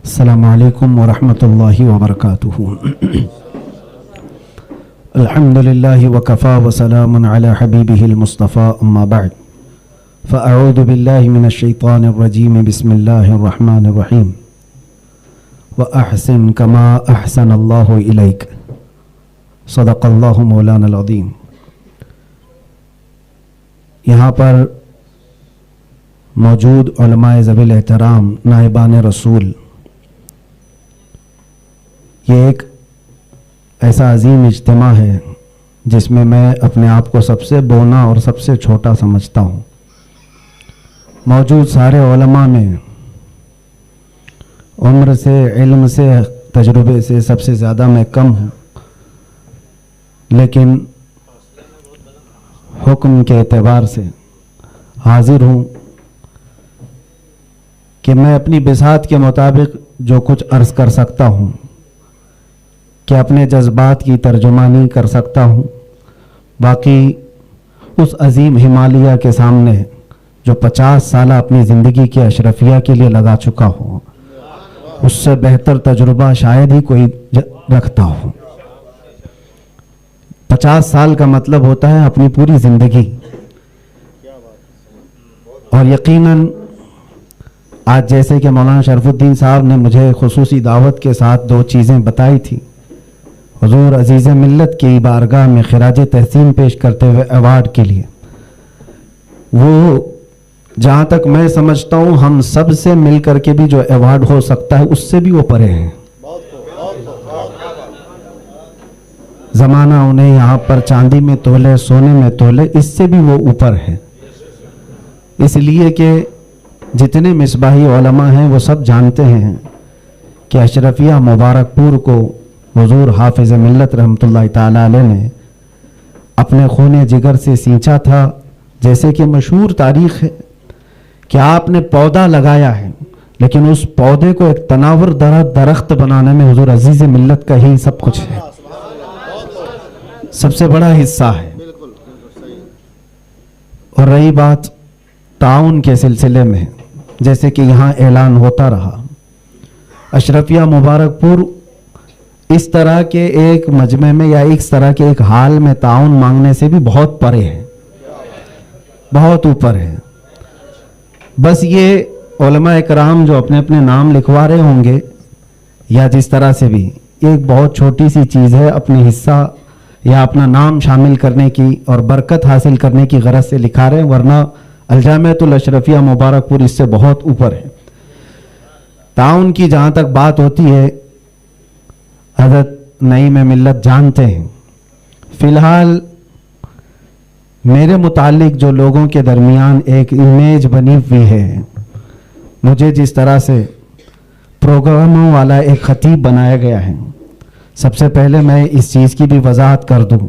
अस्सलामु अलैकुम वरहमतुल्लाहि वबरकातुहू। अल्हम्दुलिल्लाहि वकफ़ा वसलामुन अला हबीबिहिल मुस्तफ़ा अम्मा बअद फ़अऊज़ु बिल्लाहि मिनश शैतानिर रजीम बिस्मिल्लाहिर रहमानिर रहीम व अहसिन कमा अहसनल्लाहु इलैक सदक़ल्लाहु मौलाना अज़ीम। यहाँ पर मौजूद उलमाए ज़वील एहतराम नाइबान रसूल, ये एक ऐसा अजीम इज्तिमा है जिसमें मैं अपने आप को सबसे बोना और सबसे छोटा समझता हूँ। मौजूद सारे उलमा में उम्र से, इल्म से, तजुर्बे से सबसे ज़्यादा मैं कम हूँ, लेकिन हुक्म के एतबार से हाजिर हूँ कि मैं अपनी बिसात के मुताबिक जो कुछ अर्ज़ कर सकता हूँ, कि अपने जज्बात की तर्जुमानी कर सकता हूँ। बाकी उस अजीम हिमालय के सामने जो 50 साल अपनी ज़िंदगी की अशरफिया के लिए लगा चुका हो, उससे बेहतर तजुर्बा शायद ही कोई रखता हो। 50 साल का मतलब होता है अपनी पूरी ज़िंदगी। और यकीनन आज जैसे कि मौलाना शरफुद्दीन साहब ने मुझे खुसूसी दावत के साथ 2 चीज़ें बताई थी, हुजूर अजीज़ मिल्लत की बारगाह में खिराज तहसीन पेश करते हुए अवार्ड के लिए, वो जहाँ तक मैं समझता हूँ हम सब से मिल करके भी जो अवार्ड हो सकता है उससे भी वो परे हैं। ज़माना उन्हें यहाँ पर चांदी में तोले, सोने में तोले, इससे भी वो ऊपर है। इसलिए कि जितने मिसबाही उलमा हैं वो सब जानते हैं कि अशरफिया मुबारकपुर को हुजूर हाफिज़ मिल्लत रहमतुल्लाहि ताला अलैह ने अपने खून जिगर से सींचा था। जैसे कि मशहूर तारीख़ है कि आपने पौधा लगाया है, लेकिन उस पौधे को एक तनावर दरख्त बनाने में हुजूर अजीज़ मिल्लत का ही सब कुछ है, सबसे बड़ा हिस्सा है। और रही बात ताउन के सिलसिले में, जैसे कि यहाँ ऐलान होता रहा, अशरफिया मुबारकपुर इस तरह के एक मजमे में या इस तरह के एक हाल में ताउन मांगने से भी बहुत परे है, बहुत ऊपर है। बस ये उलमा इकराम जो अपने अपने नाम लिखवा रहे होंगे या जिस तरह से भी, एक बहुत छोटी सी चीज़ है, अपने हिस्सा या अपना नाम शामिल करने की और बरकत हासिल करने की गरज से लिखा रहे हैं, वरना अलजामियतुल अशरफिया मुबारकपुर इससे बहुत ऊपर है। ताउन की जहाँ तक बात होती है, हज़रत नईम मिल्लत जानते हैं। फ़िलहाल मेरे मुतालिक जो लोगों के दरमियान एक इमेज बनी हुई है, मुझे जिस तरह से प्रोग्रामों वाला एक खतीब बनाया गया है, सबसे पहले मैं इस चीज़ की भी वजाहत कर दूं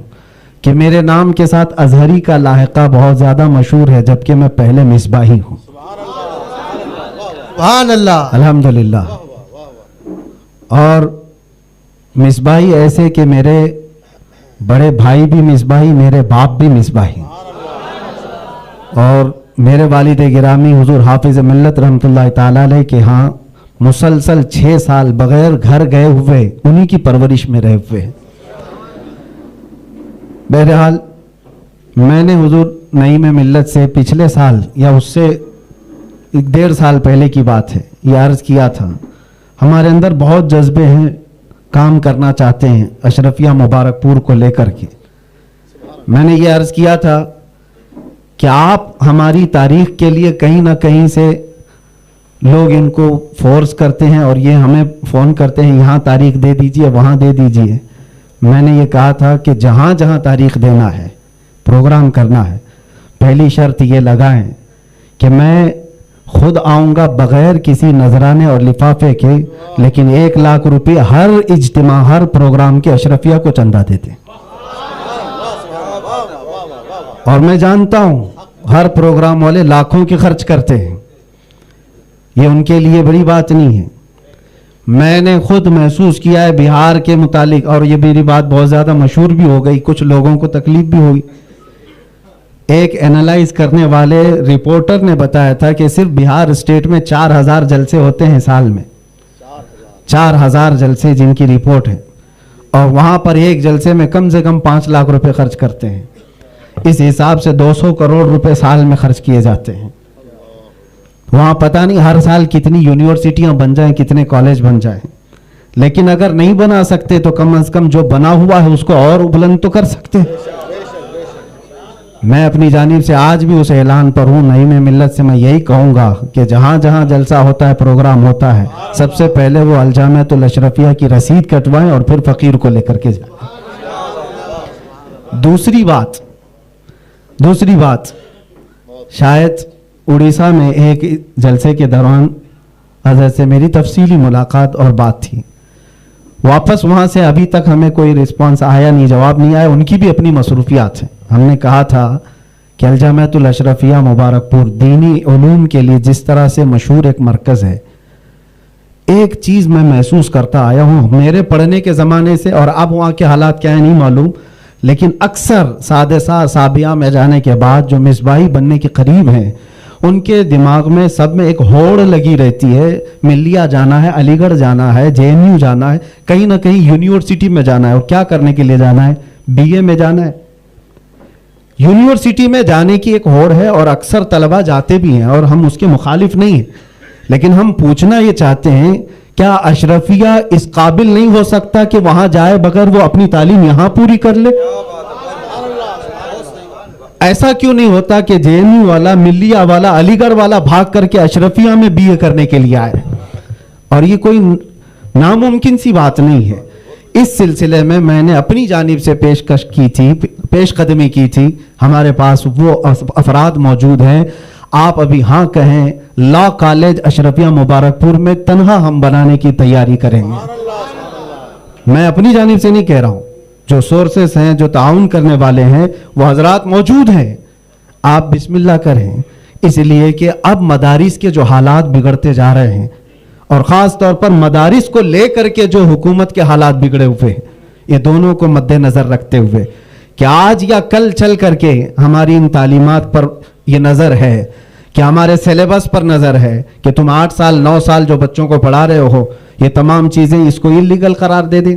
कि मेरे नाम के साथ अजहरी का लाहिका बहुत ज़्यादा मशहूर है, जबकि मैं पहले मिसबाही हूँ। सुभान अल्लाह, अल्हम्दुलिल्लाह। और मिसबाही ऐसे कि मेरे बड़े भाई भी मिसबाही, मेरे बाप भी मिसबाही, और मेरे वालिद गिरामी हुजूर हाफिज़ मिल्लत रहमतुल्लाहि ताला अलैह के यहाँ मुसलसल 6 साल बगैर घर गए हुए उन्हीं की परवरिश में रहे हुए। बहरहाल मैंने हुजूर नईम मिल्लत से पिछले साल या उससे 1.5 साल पहले की बात है, ये अर्ज़ किया था, हमारे अंदर बहुत जज्बे हैं, काम करना चाहते हैं अशरफिया मुबारकपुर को लेकर के। मैंने ये अर्ज़ किया था कि आप हमारी तारीख़ के लिए कहीं ना कहीं से लोग इनको फोर्स करते हैं और ये हमें फ़ोन करते हैं, यहाँ तारीख़ दे दीजिए, वहाँ दे दीजिए। मैंने ये कहा था कि जहाँ जहाँ तारीख़ देना है, प्रोग्राम करना है, पहली शर्त ये लगाएं कि मैं खुद आऊँगा बग़ैर किसी नजराने और लिफाफे के, लेकिन 1 लाख रुपये हर इज्तिमा, हर प्रोग्राम के अशरफिया को चंदा देते। और मैं जानता हूँ हर प्रोग्राम वाले लाखों के खर्च करते हैं, ये उनके लिए बड़ी बात नहीं है। मैंने खुद महसूस किया है बिहार के मुतालिक, और ये मेरी बात बहुत ज़्यादा मशहूर भी हो गई, कुछ लोगों को तकलीफ भी हुई। एक एनालाइज करने वाले रिपोर्टर ने बताया था कि सिर्फ बिहार स्टेट में 4000 जलसे होते हैं साल में। 4000 जलसे जिनकी रिपोर्ट है, और वहाँ पर एक जलसे में कम से कम 5 लाख रुपए खर्च करते हैं। इस हिसाब से 200 करोड़ रुपए साल में खर्च किए जाते हैं। वहाँ पता नहीं हर साल कितनी यूनिवर्सिटियां बन जाएं, कितने कॉलेज बन जाएं, लेकिन अगर नहीं बना सकते तो कम से कम जो बना हुआ है उसको और बुलंद तो कर सकते हैं। मैं अपनी जानिब से आज भी उस ऐलान पर हूँ, नईम मिल्लत से मैं यही कहूँगा कि जहाँ जहाँ जलसा होता है, प्रोग्राम होता है, सबसे पहले वो अलजामियतुल अशरफिया की रसीद कटवाएं और फिर फ़कीर को लेकर के जाएं। दूसरी बात, शायद उड़ीसा में एक जलसे के दौरान हज़रत से मेरी तफसीली मुलाकात और बात थी। वापस वहाँ से अभी तक हमें कोई रिस्पांस आया नहीं, जवाब नहीं आया। उनकी भी अपनी मसरूफियात हैं। हमने कहा था कि अलजामियतुल अशरफिया मुबारकपुर दीनी उलूम के लिए जिस तरह से मशहूर एक मरकज़ है, एक चीज़ मैं महसूस करता आया हूँ मेरे पढ़ने के ज़माने से, और अब वहाँ के हालात क्या है नहीं मालूम, लेकिन अक्सर सादेसा साबिया में जाने के बाद जो मिसबाही बनने के करीब हैं, उनके दिमाग में सब में एक होड़ लगी रहती है, मिलिया जाना है, अलीगढ़ जाना है, JNU जाना है, कहीं ना कहीं यूनिवर्सिटी में जाना है। और क्या करने के लिए जाना है? BA में जाना है। यूनिवर्सिटी में जाने की एक होड़ है और अक्सर तलबा जाते भी हैं और हम उसके मुखालिफ नहीं हैं, लेकिन हम पूछना ये चाहते हैं, क्या अशरफिया इस काबिल नहीं हो सकता कि वहां जाए बगैर वो अपनी तालीम यहां पूरी कर ले? ऐसा क्यों नहीं होता कि JNU वाला, मिलिया वाला, अलीगढ़ वाला भाग करके अशरफिया में BA करने के लिए आए? और ये कोई नामुमकिन सी बात नहीं है। इस सिलसिले में मैंने अपनी जानिब से पेशकदमी की थी। हमारे पास वो अफराद मौजूद हैं, आप अभी हाँ कहें, लॉ कॉलेज अशरफिया मुबारकपुर में तनहा हम बनाने की तैयारी करेंगे। मैं अपनी जानिब से नहीं कह रहा हूं, जो सोर्सेस हैं, जो ताउन करने वाले हैं, वो हजरात मौजूद हैं। आप बिस्मिल्लाह करें, इसलिए कि अब मदारिस के जो हालात बिगड़ते जा रहे हैं, और ख़ास तौर पर मदारिस को लेकर के जो हुकूमत के हालात बिगड़े हुए हैं, ये दोनों को मद्देनज़र रखते हुए कि आज या कल चल करके हमारी इन तालीमात पर ये नज़र है, कि हमारे सिलेबस पर नज़र है कि तुम 8 साल 9 साल जो बच्चों को पढ़ा रहे हो, ये तमाम चीज़ें इसको इलीगल करार दे दें।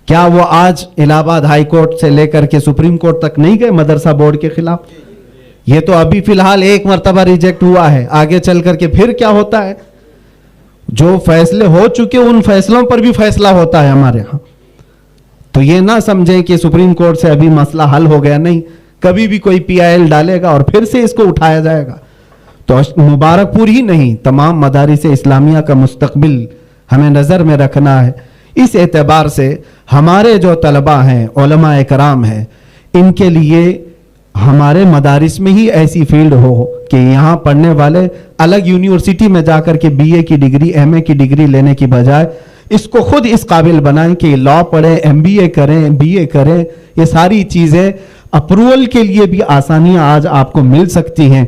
क्या वो आज इलाहाबाद हाई कोर्ट से लेकर के सुप्रीम कोर्ट तक नहीं गए मदरसा बोर्ड के खिलाफ? ये तो अभी फिलहाल एक मर्तबा रिजेक्ट हुआ है, आगे चल करके फिर क्या होता है? जो फैसले हो चुके उन फैसलों पर भी फैसला होता है हमारे यहाँ। तो ये ना समझें कि सुप्रीम कोर्ट से अभी मसला हल हो गया, नहीं, कभी भी कोई PIL डालेगा और फिर से इसको उठाया जाएगा। तो मुबारकपुर ही नहीं, तमाम मदारिस इस्लामिया का मुस्तकबिल हमें नज़र में रखना है। इस एतबार से हमारे जो तलबा हैं, उलमा कराम हैं, इनके लिए हमारे मदारिस में ही ऐसी फील्ड हो कि यहाँ पढ़ने वाले अलग यूनिवर्सिटी में जाकर के BA की डिग्री, MA की डिग्री लेने की बजाय इसको खुद इस काबिल बनाएं कि लॉ पढ़ें, MBA करें, BA करें। ये सारी चीज़ें अप्रूवल के लिए भी आसानियाँ आज आपको मिल सकती हैं।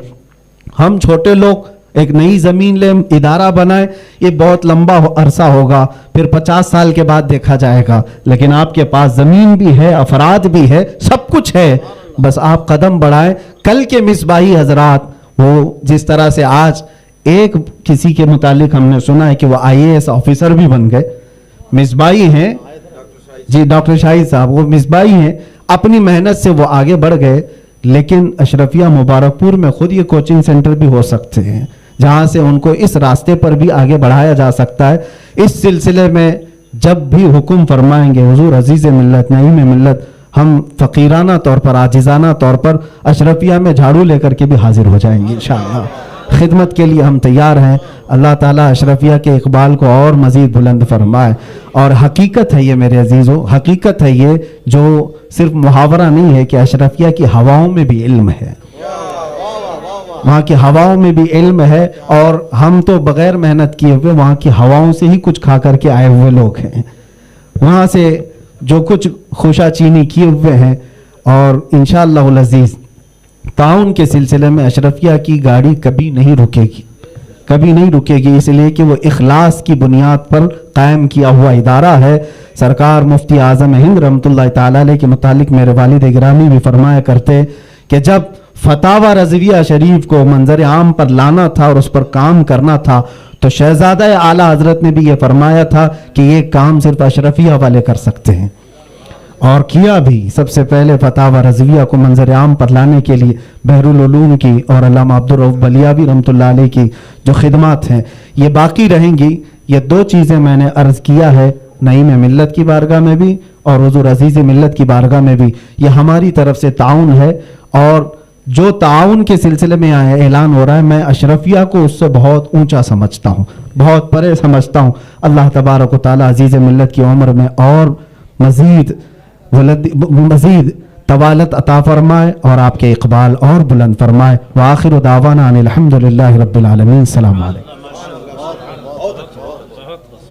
हम छोटे लोग एक नई ज़मीन ले, इदारा बनाए, ये बहुत लंबा अरसा होगा, फिर 50 साल के बाद देखा जाएगा। लेकिन आपके पास ज़मीन भी है, अफराद भी है, सब कुछ है, बस आप कदम बढ़ाएं। कल के मिसबाही हजरात, वो जिस तरह से आज एक किसी के मुतालिक हमने सुना है कि वो IAS ऑफिसर भी बन गए, मिसबाही हैं जी, डॉक्टर शाहिद साहब, वो मिसबाही हैं, अपनी मेहनत से वो आगे बढ़ गए। लेकिन अशरफिया मुबारकपुर में खुद ये कोचिंग सेंटर भी हो सकते हैं, जहाँ से उनको इस रास्ते पर भी आगे बढ़ाया जा सकता है। इस सिलसिले में जब भी हुक्म फरमाएंगे हुजूर अजीज़ मिल्लत, नईम मिल्लत, हम फ़कीराना तौर पर, आजिज़ाना तौर पर अशरफिया में झाड़ू लेकर के भी हाजिर हो जाएंगे इंशाअल्लाह। खिदमत के लिए हम तैयार हैं। अल्लाह ताला अशरफिया के इकबाल को और मज़ीद बुलंद फरमाए। और हकीकत है ये मेरे अजीज़ों, हकीकत है ये, जो सिर्फ मुहावरा नहीं है कि अशरफिया की हवाओं में भी इल्म है, वहाँ की हवाओं में भी इल्म है। और हम तो बग़ैर मेहनत किए हुए वहाँ की हवाओं से ही कुछ खा करके आए हुए लोग हैं, वहाँ से जो कुछ खुशाचीनी किए हुए हैं। और इंशाअल्लाहुल अज़ीज़ ताउन के सिलसिले में अशरफिया की गाड़ी कभी नहीं रुकेगी, कभी नहीं रुकेगी, इसलिए कि वो इखलास की बुनियाद पर कायम किया हुआ इदारा है। सरकार मुफ्ती आज़म हिंद रहमतुल्लाह ताला अलैह के मुतालिक मेरे वालिद गिरामी भी फरमाया करते कि जब فتاوی رضویہ شریف کو منظر عام پر لانا تھا اور اس پر کام کرنا تھا، تو شہزادہ اعلیٰ حضرت نے بھی یہ فرمایا تھا کہ یہ کام صرف اشرفیہ والے کر سکتے ہیں، اور کیا بھی۔ سب سے پہلے فتاوی رضویہ کو منظر عام پر لانے کے لیے بحر العلوم کی اور علامہ عبدالرؤف بلیاوی رحمۃ اللہ علیہ کی جو خدمات ہیں یہ باقی رہیں گی۔ یہ دو چیزیں میں نے عرض کیا ہے نعیم ملت کی بارگاہ میں بھی اور حضور عزیز ملت کی بارگاہ میں بھی، یہ ہماری طرف سے تعاون ہے، اور جو تعاون کے سلسلے میں اعلان ہو رہا ہے میں اشرفیہ کو اس سے بہت اونچا سمجھتا ہوں، بہت بڑے سمجھتا ہوں۔ اللہ تبارک و تعالی عزیز ملت کی عمر میں اور مزید طوالت عطا فرمائے اور آپ کے اقبال اور بلند فرمائے۔ وآخر دعوانا ان الحمد للہ رب العالمین۔ السلام علیکم۔